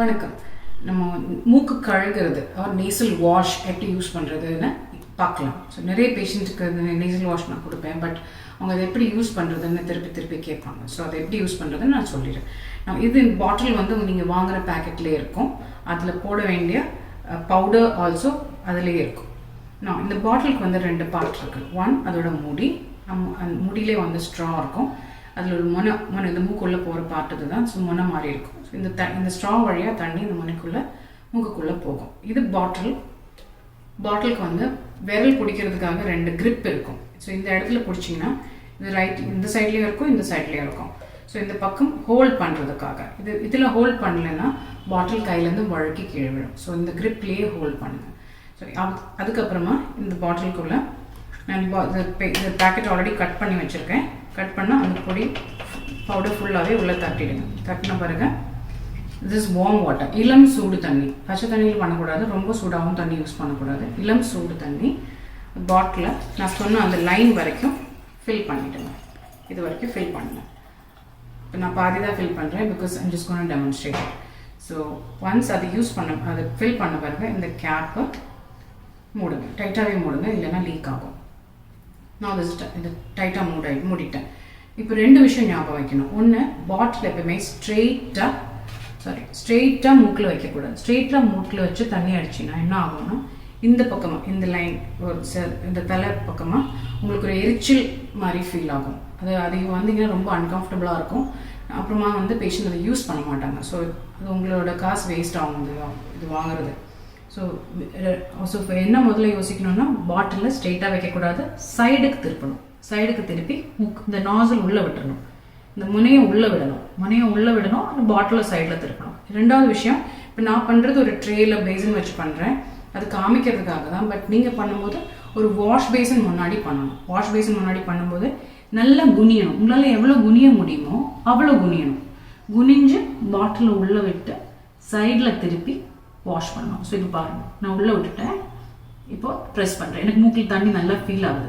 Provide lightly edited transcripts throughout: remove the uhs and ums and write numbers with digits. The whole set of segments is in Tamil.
வணக்கம். நம்ம மூக்கு கழுகிறது நேசல் வாஷ் எப்படி யூஸ் பண்ணுறதுன்னு பார்க்கலாம். ஸோ நிறைய பேஷண்ட்டுக்கு நேசல் வாஷ் நான் கொடுப்பேன். பட் அவங்க அதை எப்படி யூஸ் பண்ணுறதுன்னு திருப்பி கேட்பாங்க. ஸோ அதை எப்படி யூஸ் பண்ணுறதுன்னு நான் சொல்லிடுறேன். இது பாட்டில் நீங்கள் வாங்குகிற பேக்கெட்லேயே இருக்கும். அதில் போட வேண்டிய பவுடர் ஆல்சோ அதிலேயே இருக்கும். இந்த பாட்டிலுக்கு 2 பார்ட் இருக்குது. ஒன் அதோட முடி, அந்த முடியிலே ஸ்ட்ரா இருக்கும். அதில் ஒரு முனை இந்த மூக்குள்ளே போகிற பார்ட் இதுதான். ஸோ முனை மாதிரி இருக்கும். ஸோ இந்த ஸ்ட்ரா வழியாக தண்ணி இந்த மூக்குக்குள்ளே போகும். இது பாட்டிலுக்கு விரல் பிடிக்கிறதுக்காக 2 கிரிப் இருக்கும். ஸோ இந்த இடத்துல பிடிச்சிங்கன்னா இது இந்த சைட்லேயும் இருக்கும், இந்த சைட்லேயும் இருக்கும். ஸோ இந்த பக்கம் ஹோல்ட் பண்ணுறதுக்காக இதில் ஹோல்ட் பண்ணலைன்னா பாட்டில் கையிலேருந்து வழுக்கி கீழே விடும். ஸோ இந்த கிரிப்லேயே ஹோல்ட் பண்ணுங்கள். ஸோ அதுக்கப்புறமா இந்த பாட்டிலுக்குள்ளே நான் இந்த பேக்கெட் ஆல்ரெடி கட் பண்ணி வச்சுருக்கேன். கட் பண்ணால் அந்த பொடி பவுடர் ஃபுல்லாகவே உள்ளே தட்டிடுங்க. தட்டின பிறகு திஸ் வார்ம் வாட்டர், இளம் சூடு தண்ணி. பச்சை தண்ணியில் பண்ணக்கூடாது, ரொம்ப சூடாகவும் தண்ணி யூஸ் பண்ணக்கூடாது. இளம் சூடு தண்ணி பாட்டில் நான் சொன்ன அந்த லைன் வரைக்கும் ஃபில் பண்ணிவிடுங்க. இது வரைக்கும் ஃபில் பண்ணுங்க. இப்போ நான் பாதி தான் ஃபில் பண்ணுறேன், because I'm just gonna demonstrate. So once அதை அதை ஃபில் பண்ண பிறகு இந்த கேப்பை மூடுங்க. டைட்டாகவே மூடுங்க, இல்லைன்னா லீக் ஆகும். நான் இது டைட்டாக மூடிட்டேன். இப்போ 2 விஷயம் ஞாபகம் வைக்கணும். ஒன்று, பாட்டில் எப்பவுமே ஸ்ட்ரெயிட்டாக மூக்கில் வைக்கக்கூடாது. ஸ்ட்ரெயிட்டாக மூக்கில் வச்சு தண்ணி அடிச்சிங்கன்னா என்ன ஆகும்னா, இந்த பக்கமாக இந்த லைன் இந்த தலை பக்கமாக உங்களுக்கு ஒரு எரிச்சல் மாதிரி ஃபீல் ஆகும். அது வந்தீங்கன்னா ரொம்ப அன்கம்ஃபர்டபுளாக இருக்கும். அப்புறமா பேஷண்ட் அதை யூஸ் பண்ண மாட்டாங்க. ஸோ அது உங்களோட காசு வேஸ்ட் ஆகும் இது வாங்குறது. ஸோ என்ன முதல்ல யோசிக்கணும்னா, பாட்டிலில் ஸ்ட்ரெயிட்டாக வைக்கக்கூடாது, சைடுக்கு திருப்பணும். சைடுக்கு திருப்பி இந்த நாசல் உள்ளே விட்டுறணும், இந்த முனையை உள்ளே விடணும். அந்த பாட்டிலில் சைடில் திருப்பணும். 2வது விஷயம், இப்போ நான் பண்ணுறது ஒரு ட்ரேயில் பேசின் வச்சு பண்ணுறேன், அது காமிக்கிறதுக்காக தான். பட் நீங்கள் பண்ணும்போது ஒரு வாஷ் பேசின் முன்னாடி பண்ணணும். வாஷ் பேசின் முன்னாடி பண்ணும்போது நல்லா குனியணும். உங்களால் எவ்வளோ குனிய முடியுமோ அவ்வளோ குனியணும். குனிஞ்சு பாட்டிலை உள்ளே விட்டு சைடில் திருப்பி வாஷ் பண்ணணும். ஸோ இப்போ பாருங்கள், நான் உள்ளே விட்டுட்டேன். இப்போ ப்ரெஸ் பண்ணுறேன். எனக்கு மூக்கில் தண்ணி நல்லா ஃபீல் ஆகுது.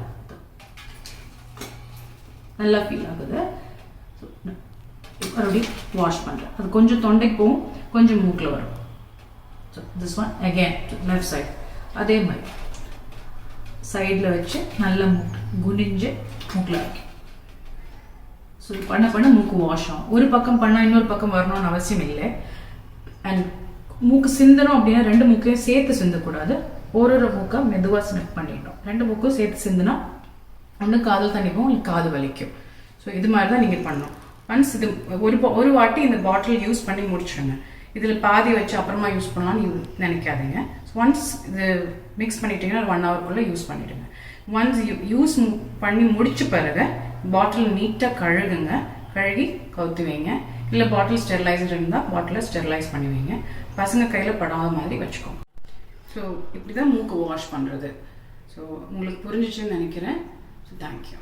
மறுபடியும் வாஷ் பண்ணுறேன். அது கொஞ்சம் தொண்டைக்கு போகும், கொஞ்சம் மூக்கில் வரும். So this one again left side. அதே மாதிரி சைடில் வச்சு நல்லா குனிஞ்சு மூக்கில் வைக்கும். ஸோ இது பண்ண மூக்கு வாஷ் ஆகும். ஒரு பக்கம் பண்ணால் இன்னொரு பக்கம் வரணும்னு அவசியம் இல்லை. அண்ட் மூக்கு சிந்தணும் அப்படின்னா 2 மூக்கையும் சேர்த்து சிந்தக்கூடாது. ஒரு மூக்கை மெதுவாக ஸ்னிப் பண்ணிட்டோம். 2 மூக்கும் சேர்த்து சிந்தினா ஒன்று காதல் தண்ணிக்கும், இல்லை காது வலிக்கும். ஸோ இது மாதிரி தான் நீங்கள் பண்ணணும். ஒன்ஸ் இது ஒரு வாட்டி இந்த பாட்டில் யூஸ் பண்ணி முடிச்சிடுங்க. இதில் பாதி வச்சு அப்புறமா யூஸ் பண்ணலாம்னு நினைக்காதீங்க. ஒன்ஸ் இது மிக்ஸ் பண்ணிட்டீங்கன்னா 1 ஹவருக்குள்ளே யூஸ் பண்ணிவிடுங்க. ஒன்ஸ் யூஸ் பண்ணி முடிச்ச பிறகு பாட்டில் நீட்டாக கழுகி கவுத்து வைங்க. இல்லை பாட்டில் ஸ்டெரிலைசர் இருந்தால் பாட்டிலை ஸ்டெரிலைஸ் பண்ணி வைங்க. பசங்க கையில் படாத மாதிரி வச்சுக்கோங்க. ஸோ இப்படி தான் மூக்கு வாஷ் பண்ணுறது. ஸோ உங்களுக்கு புரிஞ்சிச்சுன்னு நினைக்கிறேன். So thank you.